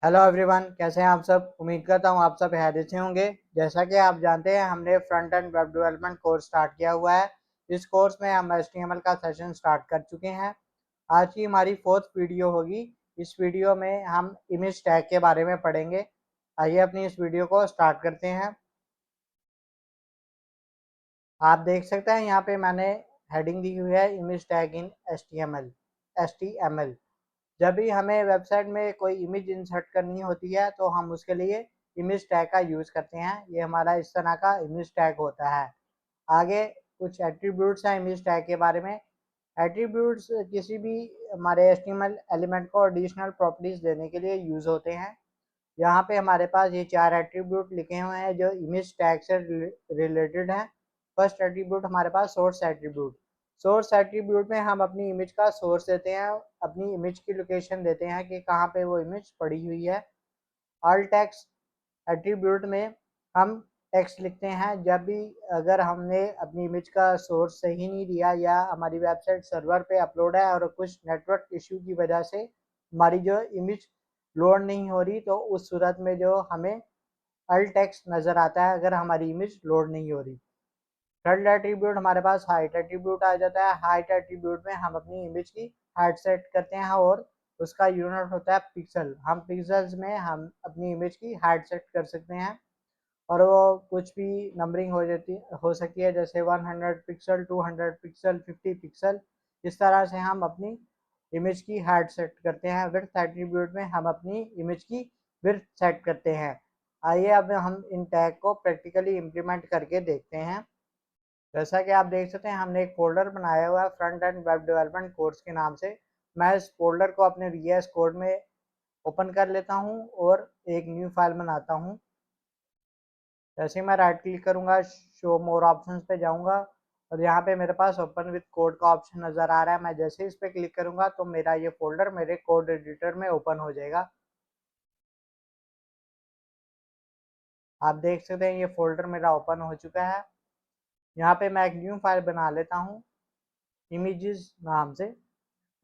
Hello everyone, कैसे हैं आप सब। उम्मीद करता हूं आप सब खैरियत से होंगे। जैसा कि आप जानते हैं, हमने front end web development course start किया हुआ है। इस कोर्स में हम HTML का सेशन स्टार्ट कर चुके हैं। आज की हमारी फोर्थ वीडियो होगी। इस वीडियो में हम इमेज टैग के बारे में पढ़ेंगे। आइए अपनी इस वीडियो को स्टार्ट करते हैं। आप देख सकते हैं यहाँ पे मैंने हेडिंग दी हुई है, इमेज टैग इन HTML। जब भी हमें वेबसाइट में कोई इमेज इंसर्ट करनी होती है तो हम उसके लिए इमेज टैग का यूज़ करते हैं। ये हमारा इस तरह का इमेज टैग होता है। आगे कुछ एट्रीब्यूट्स हैं इमेज टैग के बारे में। एट्रीब्यूट्स किसी भी हमारे HTML एलिमेंट को एडिशनल प्रॉपर्टीज देने के लिए यूज़ होते हैं। यहाँ पे हमारे पास ये 4 एट्रीब्यूट लिखे हुए हैं जो इमेज टैग से रिलेटेड हैं। फर्स्ट एट्रीब्यूट हमारे पास सोर्स एट्रीब्यूट। सोर्स एट्रीब्यूट में हम अपनी इमेज का सोर्स देते हैं, अपनी इमेज की लोकेशन देते हैं कि कहाँ पे वो इमेज पड़ी हुई है। ऑल टेक्स्ट एट्रीब्यूट में हम टेक्स्ट लिखते हैं जब भी अगर हमने अपनी इमेज का सोर्स सही नहीं दिया या हमारी वेबसाइट सर्वर पे अपलोड है और कुछ नेटवर्क इश्यू की वजह से हमारी जो इमेज लोड नहीं हो रही, तो उस सूरत में जो हमें अल्ट टेक्स्ट नज़र आता है अगर हमारी इमेज लोड नहीं हो रही। थर्ड एट्रीब्यूट हमारे पास हाइट एट्रीब्यूट आ जाता है। हाइट एट्रीब्यूट में हम अपनी इमेज की हाइट सेट करते हैं और उसका यूनिट होता है पिक्सल। हम पिक्सल्स में हम अपनी इमेज की हाइट सेट कर सकते हैं और वो कुछ भी नंबरिंग हो सकती है, जैसे 100 पिक्सल, 200 पिक्सल, 50 पिक्सल। इस तरह से हम अपनी इमेज की हाइट सेट करते हैं। विड्थ एट्रीब्यूट में हम अपनी इमेज की विड्थ सेट करते हैं। आइए अब हम इन टैग को प्रैक्टिकली इम्प्लीमेंट करके देखते हैं। जैसा कि आप देख सकते हैं, हमने एक फोल्डर बनाया हुआ है front end web development course के नाम से। मैं इस फोल्डर को अपने VS कोड में ओपन कर लेता हूं और एक न्यू फाइल बनाता हूं। जैसे ही मैं राइट क्लिक करूंगा, शो मोर ऑप्शंस पे जाऊंगा और यहाँ पे मेरे पास ओपन विद कोड का ऑप्शन नज़र आ रहा है। मैं जैसे ही इस पर क्लिक करूंगा तो मेरा ये फोल्डर मेरे कोड एडिटर में ओपन हो जाएगा। आप देख सकते हैं ये फोल्डर मेरा ओपन हो चुका है। यहाँ पे मैं एक न्यू फाइल बना लेता हूँ इमेजेस नाम से।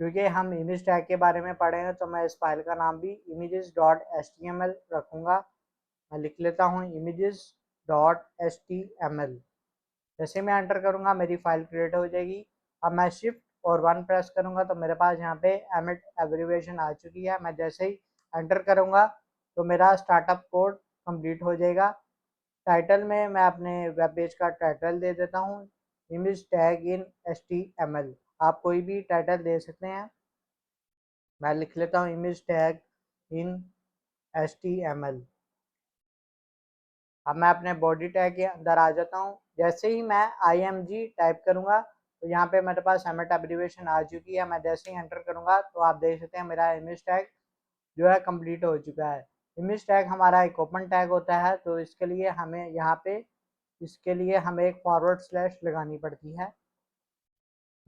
क्योंकि हम इमेज टैग के बारे में पढ़े हैं तो मैं इस फाइल का नाम भी images.html रखूँगा। मैं लिख लेता हूँ images.html। जैसे मैं एंटर करूँगा मेरी फाइल क्रिएट हो जाएगी। अब मैं शिफ्ट और 1 प्रेस करूँगा तो मेरे पास यहाँ पे एमिट एब्रिविएशन आ चुकी है। मैं जैसे ही एंटर करूँगा तो मेरा स्टार्टअप कोड कंप्लीट हो जाएगा। टाइटल में मैं अपने वेब पेज का टाइटल दे देता हूँ, इमेज टैग इन HTML। आप कोई भी टाइटल दे सकते हैं। मैं लिख लेता हूँ इमेज टैग इन HTML। अब मैं अपने बॉडी टैग के अंदर आ जाता हूँ। जैसे ही मैं IMG टाइप करूँगा तो यहाँ पे मेरे पास एमिट एब्रिविएशन आ चुकी है। मैं जैसे ही एंटर करूँगा तो आप देख सकते हैं मेरा इमेज टैग जो है कंप्लीट हो चुका है। इमेज टैग हमारा एक ओपन टैग होता है, तो इसके लिए हमें यहाँ पे एक फॉरवर्ड स्लैश लगानी पड़ती है।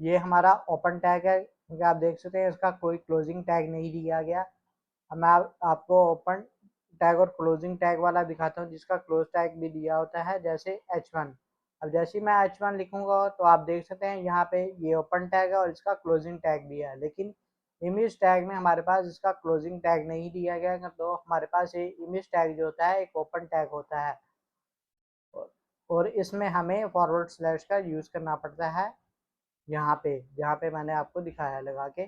ये हमारा ओपन टैग है क्योंकि आप देख सकते हैं इसका कोई क्लोजिंग टैग नहीं दिया गया। अब मैं आपको ओपन टैग और क्लोजिंग टैग वाला दिखाता हूँ जिसका क्लोज टैग भी दिया होता है, जैसे H1। अब जैसे ही मैं H1 लिखूंगा तो आप देख सकते हैं यहाँ पे ये ओपन टैग है और इसका क्लोजिंग टैग भी है। लेकिन इमेज टैग में हमारे पास इसका क्लोजिंग टैग नहीं दिया गया, तो हमारे पास ये इमेज टैग जो होता है एक ओपन टैग होता है और इसमें हमें फॉरवर्ड स्लैश का यूज़ करना पड़ता है। यहाँ पे जहाँ पे मैंने आपको दिखाया लगा के,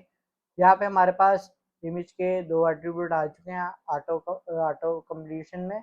यहाँ पे हमारे पास इमेज के 2 एट्रीब्यूट आ चुके हैं ऑटो कंप्लीशन में।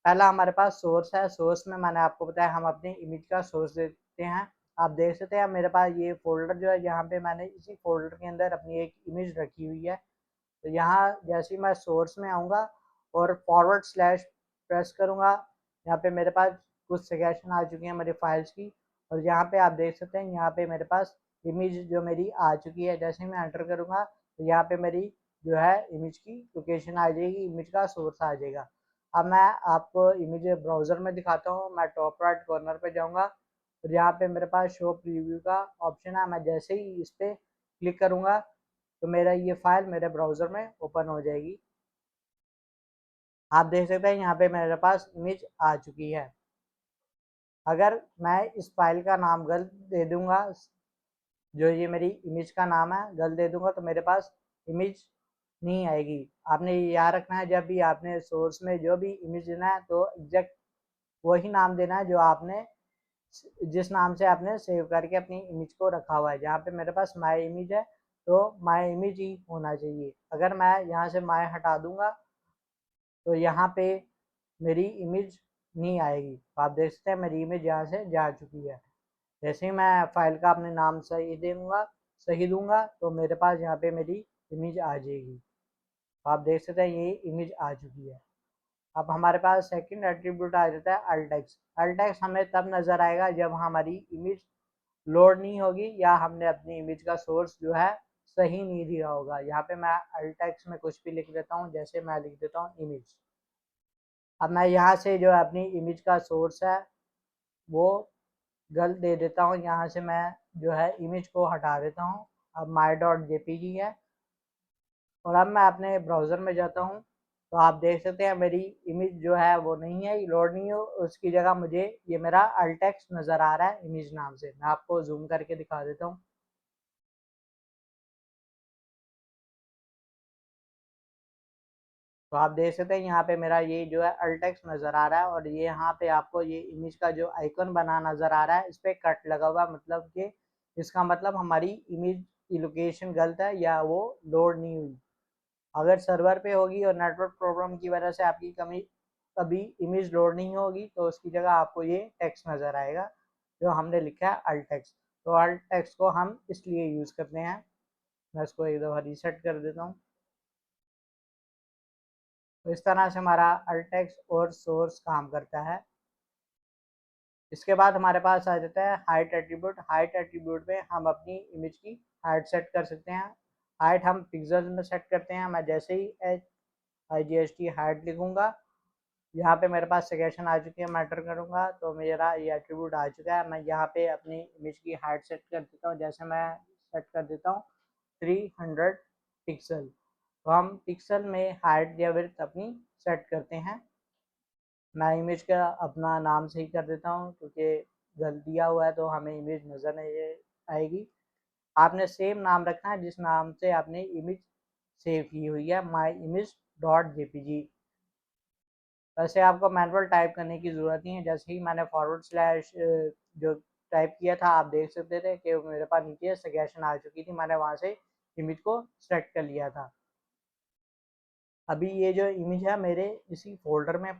पहला हमारे पास सोर्स है। सोर्स में मैंने आपको बताया हम अपनी इमेज का सोर्स देते हैं। आप देख सकते हैं मेरे पास ये फोल्डर जो है, यहाँ पे मैंने इसी फोल्डर के अंदर अपनी एक इमेज रखी हुई है। तो यहाँ जैसे ही मैं सोर्स में आऊँगा और फॉरवर्ड स्लैश प्रेस करूँगा, यहाँ पे मेरे पास कुछ सजेशन आ चुकी हैं मेरी फाइल्स की और यहाँ पे आप देख सकते हैं यहाँ पे मेरे पास इमेज जो मेरी आ चुकी है। जैसे ही मैं एंटर करूँगा तो यहाँ पे मेरी जो है इमेज की लोकेशन आ जाएगी, इमेज का सोर्स आ जाएगा। अब मैं आपको इमेज ब्राउज़र में दिखाता हूँ। मैं टॉप राइट कॉर्नर पे जाऊँगा और यहाँ पे मेरे पास शो प्रीव्यू का ऑप्शन है। मैं जैसे ही इस पर क्लिक करूँगा तो मेरा ये फाइल मेरे ब्राउज़र में ओपन हो जाएगी। आप देख सकते हैं यहाँ पे मेरे पास इमेज आ चुकी है। अगर मैं इस फाइल का नाम गलत दे दूंगा, जो ये मेरी इमेज का नाम है, गलत दे दूंगा तो मेरे पास इमेज नहीं आएगी। आपने ये याद रखना है, जब भी आपने सोर्स में जो भी इमेज देना है तो एग्जैक्ट वही नाम देना है जो आपने जिस नाम से आपने सेव करके अपनी इमेज को रखा हुआ है। जहाँ पे मेरे पास माय इमेज है तो माय इमेज ही होना चाहिए। अगर मैं यहाँ से माय हटा दूंगा तो यहाँ पे मेरी इमेज नहीं आएगी। तो आप देख सकते हैं मेरी इमेज यहाँ से जा चुकी है। जैसे ही मैं फाइल का अपने नाम सही दूंगा तो मेरे पास यहाँ पे मेरी इमेज आ जाएगी। तो आप देख सकते हैं ये इमेज आ चुकी है। अब हमारे पास सेकंड एट्रीब्यूट आ जाता है अल्ट टेक्स्ट। अल्ट टेक्स्ट हमें तब नज़र आएगा जब हमारी इमेज लोड नहीं होगी या हमने अपनी इमेज का सोर्स जो है सही नहीं दिया होगा। यहाँ पे मैं अल्ट टेक्स्ट में कुछ भी लिख देता हूँ, जैसे मैं लिख देता हूँ इमेज। अब मैं यहाँ से जो अपनी इमेज का सोर्स है वो गलत दे देता हूँ। यहाँ से मैं जो है इमेज को हटा देता हूँ। अब my.jpg है और अब मैं अपने ब्राउज़र में जाता हूँ तो आप देख सकते हैं मेरी इमेज जो है वो नहीं है, लोड नहीं हो। उसकी जगह मुझे ये मेरा अल्ट टेक्स्ट नज़र आ रहा है इमेज नाम से। मैं आपको जूम करके दिखा देता हूँ। तो आप देख सकते हैं यहाँ पे मेरा ये जो है अल्ट टेक्स्ट नज़र आ रहा है और ये यहाँ पे आपको ये इमेज का जो आइकन बना नज़र आ रहा है, इस पर कट लगा हुआ, मतलब कि इसका मतलब हमारी इमेज की लोकेशन गलत है या वो लोड नहीं हुई। अगर सर्वर पे होगी और नेटवर्क प्रॉब्लम की वजह से आपकी कभी इमेज लोड नहीं होगी तो उसकी जगह आपको ये टेक्स्ट नज़र आएगा जो हमने लिखा है अल्ट टेक्स्ट। तो अल्ट टेक्स्ट को हम इसलिए यूज़ करते हैं। मैं इसको एक दफ़ा रीसेट कर देता हूँ। तो इस तरह से हमारा अल्ट टेक्स्ट और सोर्स काम करता है। इसके बाद हमारे पास आ जाता है हाइट एट्रीब्यूट। हाइट एट्रीब्यूट में हम अपनी इमेज की हाइट सेट कर सकते हैं। हाइट हम पिक्सल में सेट करते हैं। मैं जैसे ही HIGHT हाइट लिखूंगा, यहाँ पे मेरे पास सजेशन आ चुकी है, मैटर करूँगा तो मेरा ये एट्रीब्यूट आ चुका है। मैं यहाँ पे अपनी इमेज की हाइट सेट कर देता हूँ। जैसे मैं सेट कर देता हूँ 300 पिक्सल। तो हम पिक्सल में हाइट या विड्थ अपनी सेट करते हैं। मैं इमेज का अपना नाम सही कर देता हूँ क्योंकि गलत दिया हुआ है तो हमें इमेज नज़र नहीं आएगी। आपने सेम नाम रखना है जिस नाम से आपने इमेज सेव की हुई है, myimage.jpg। वैसे आपको मैनुअल टाइप करने की ज़रूरत नहीं है। जैसे ही मैंने फॉरवर्ड स्लैश जो टाइप किया था, आप देख सकते थे कि मेरे पास नीचे सजेशन आ चुकी थी। मैंने वहाँ से इमेज को सेलेक्ट कर लिया था। अभी ये जो इमेज है मेरे इसी फोल्डर में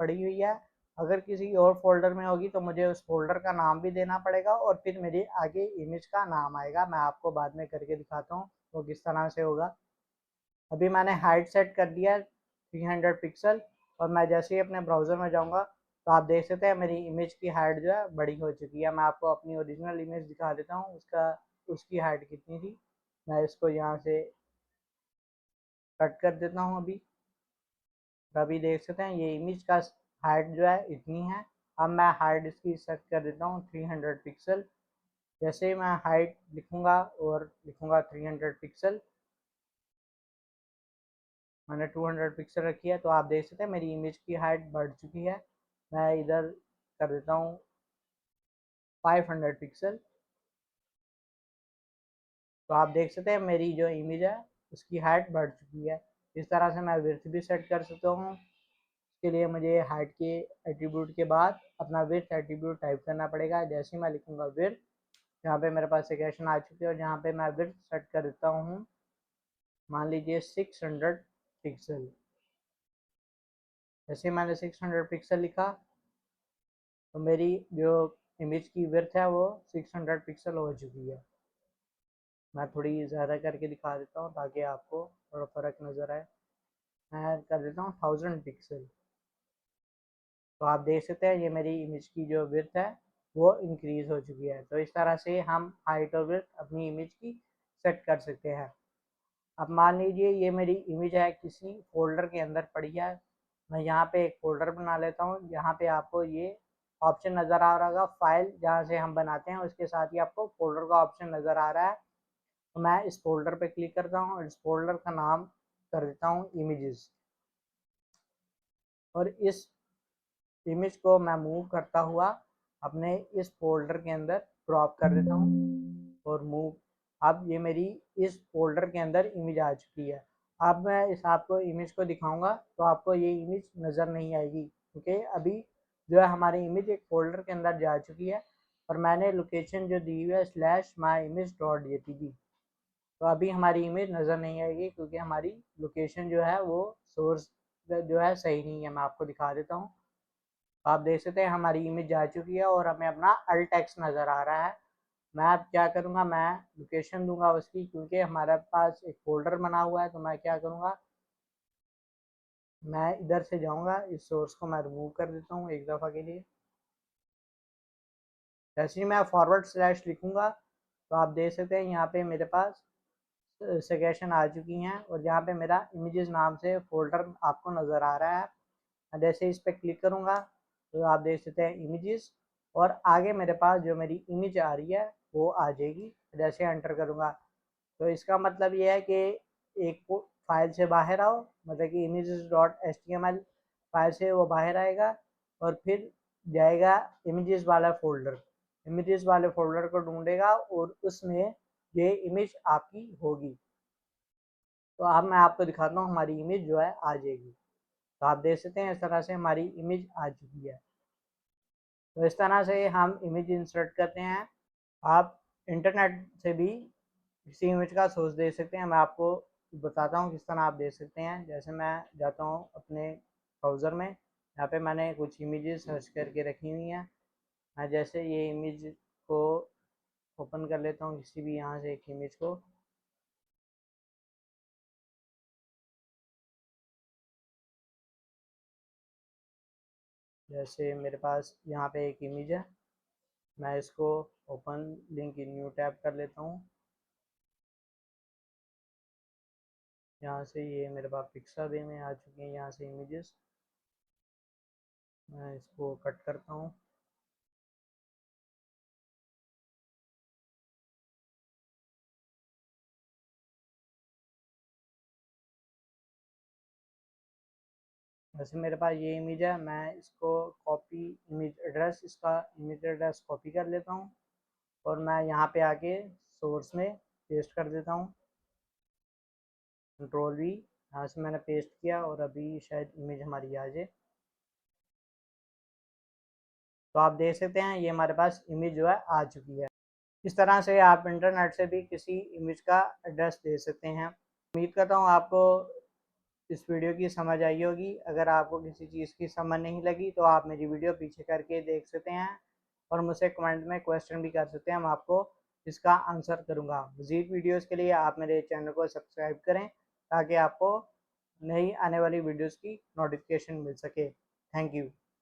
पड़ी हुई है। अगर किसी और फोल्डर में होगी तो मुझे उस फोल्डर का नाम भी देना पड़ेगा और फिर मेरे आगे इमेज का नाम आएगा। मैं आपको बाद में करके दिखाता हूँ वो किस तरह से होगा। अभी मैंने हाइट सेट कर दिया है 300 पिक्सल और मैं जैसे ही अपने ब्राउज़र में जाऊँगा तो आप देख सकते हैं मेरी इमेज की हाइट जो है बड़ी हो चुकी है। मैं आपको अपनी ओरिजिनल इमेज दिखा देता हूँ, उसकी हाइट कितनी थी। मैं इसको यहाँ से कट कर देता हूँ अभी देख सकते हैं ये इमेज का हाइट जो है इतनी है। अब मैं हाइट इसकी सेट कर देता हूँ 300 पिक्सल। जैसे ही मैं हाइट लिखूँगा और लिखूँगा 300 पिक्सल, मैंने 200 पिक्सल रखी है तो आप देख सकते हैं मेरी इमेज की हाइट बढ़ चुकी है। मैं इधर कर देता हूँ 500 पिक्सल। तो आप देख सकते हैं मेरी जो इमेज है उसकी हाइट बढ़ चुकी है। इस तरह से मैं विड्थ भी सेट कर सकता हूँ। इसके लिए मुझे हाइट के एट्रीब्यूट के बाद अपना विड्थ एट्रीब्यूट टाइप करना पड़ेगा। जैसे ही मैं लिखूँगा विड्थ, यहाँ पे मेरे पास सेकेशन आ चुकी है और यहाँ पे मैं विड्थ सेट कर देता हूँ, मान लीजिए 600 पिक्सल। जैसे मैंने 600 पिक्सल लिखा तो मेरी जो इमेज की विड्थ है वो 600 पिक्सल हो चुकी है। मैं थोड़ी ज़्यादा करके दिखा देता हूँ ताकि आपको थोड़ा फ़र्क नज़र आए। मैं कर देता हूँ 1000 पिक्सल। तो आप देख सकते हैं ये मेरी इमेज की जो विड्थ है वो इंक्रीज़ हो चुकी है। तो इस तरह से हम हाइट और विड्थ अपनी इमेज की सेट कर सकते हैं। अब मान लीजिए ये मेरी इमेज है किसी फ़ोल्डर के अंदर पड़ी है। मैं यहाँ पे एक फ़ोल्डर बना लेता हूँ। यहाँ पे आपको ये ऑप्शन नज़र आ रहा होगा, फाइल जहाँ से हम बनाते हैं उसके साथ ही आपको फ़ोल्डर का ऑप्शन नज़र आ रहा है। तो मैं इस फ़ोल्डर पे क्लिक करता हूँ और इस फ़ोल्डर का नाम कर देता हूँ इमेजेस और इस इमेज को मैं मूव करता हुआ अपने इस फोल्डर के अंदर ड्रॉप कर देता हूँ और मूव। अब ये मेरी इस फोल्डर के अंदर इमेज आ चुकी है। अब मैं इस आपको इमेज को दिखाऊंगा तो आपको ये इमेज नज़र नहीं आएगी, क्योंकि अभी जो है हमारी इमेज एक फोल्डर के अंदर जा चुकी है और मैंने लोकेशन जो दी हुई है /myimage.jpg। तो अभी हमारी इमेज नज़र नहीं आएगी क्योंकि हमारी लोकेशन जो है वो सोर्स जो है सही नहीं है। मैं आपको दिखा देता हूँ। आप देख सकते हैं हमारी इमेज जा चुकी है और हमें अपना अल्ट टेक्स्ट नज़र आ रहा है। मैं अब क्या करूँगा, मैं लोकेशन दूंगा उसकी, क्योंकि हमारे पास एक फोल्डर बना हुआ है। तो मैं क्या करूँगा, मैं इधर से जाऊँगा, इस सोर्स को मैं रिमूव कर देता हूँ एक दफ़ा के लिए। जैसे ही मैं फॉरवर्ड स्लैश लिखूँगा तो आप देख सकते हैं यहाँ पे मेरे पास सजेशन आ चुकी हैं और यहाँ पे मेरा इमेजेस नाम से फोल्डर आपको नज़र आ रहा है। जैसे इस पर क्लिक करूँगा तो आप देख सकते हैं इमेजेस, और आगे मेरे पास जो मेरी इमेज आ रही है वो आ जाएगी। जैसे एंटर करूँगा तो इसका मतलब ये है कि एक फाइल से बाहर आओ, मतलब कि images.html फाइल से वो बाहर आएगा और फिर जाएगा इमेजेस वाला फोल्डर। इमेजेस वाले फोल्डर को ढूंढेगा और उसमें ये इमेज आपकी होगी। तो अब मैं आपको दिखाता हूँ हमारी इमेज जो है आ जाएगी। तो आप देख सकते हैं इस तरह से हमारी इमेज आ चुकी है। तो इस तरह से हम इमेज इंसर्ट करते हैं। आप इंटरनेट से भी किसी इमेज का सोर्स दे सकते हैं। मैं आपको बताता हूँ किस तरह आप दे सकते हैं। जैसे मैं जाता हूँ अपने ब्राउज़र में, यहाँ पे मैंने कुछ इमेजेस सर्च करके रखी हुई हैं। मैं जैसे ये इमेज को ओपन कर लेता हूँ, किसी भी यहाँ से एक इमेज को। जैसे मेरे पास यहाँ पे एक इमेज है, मैं इसको open link in new tab कर लेता हूँ। यहाँ से ये मेरे पास पिक्साबे में आ चुकी हैं यहाँ से इमेजेस। मैं इसको कट करता हूँ। वैसे मेरे पास ये इमेज है, मैं इसको कॉपी इमेज एड्रेस, इसका इमेज एड्रेस कॉपी कर लेता हूँ और मैं यहाँ पे आके सोर्स में पेस्ट कर देता हूँ। कंट्रोल वी, यहाँ से मैंने पेस्ट किया और अभी शायद इमेज हमारी आ जाए। तो आप देख सकते हैं ये हमारे पास इमेज जो है आ चुकी है। इस तरह से आप इंटरनेट से भी किसी इमेज का एड्रेस दे सकते हैं। उम्मीद करता हूँ आपको इस वीडियो की समझ आई होगी। अगर आपको किसी चीज़ की समझ नहीं लगी तो आप मेरी वीडियो पीछे करके देख सकते हैं और मुझसे कमेंट में क्वेश्चन भी कर सकते हैं, मैं आपको इसका आंसर करूँगा। मज़ीद वीडियोज़ के लिए आप मेरे चैनल को सब्सक्राइब करें ताकि आपको नई आने वाली वीडियोज़ की नोटिफिकेशन मिल सके। Thank you.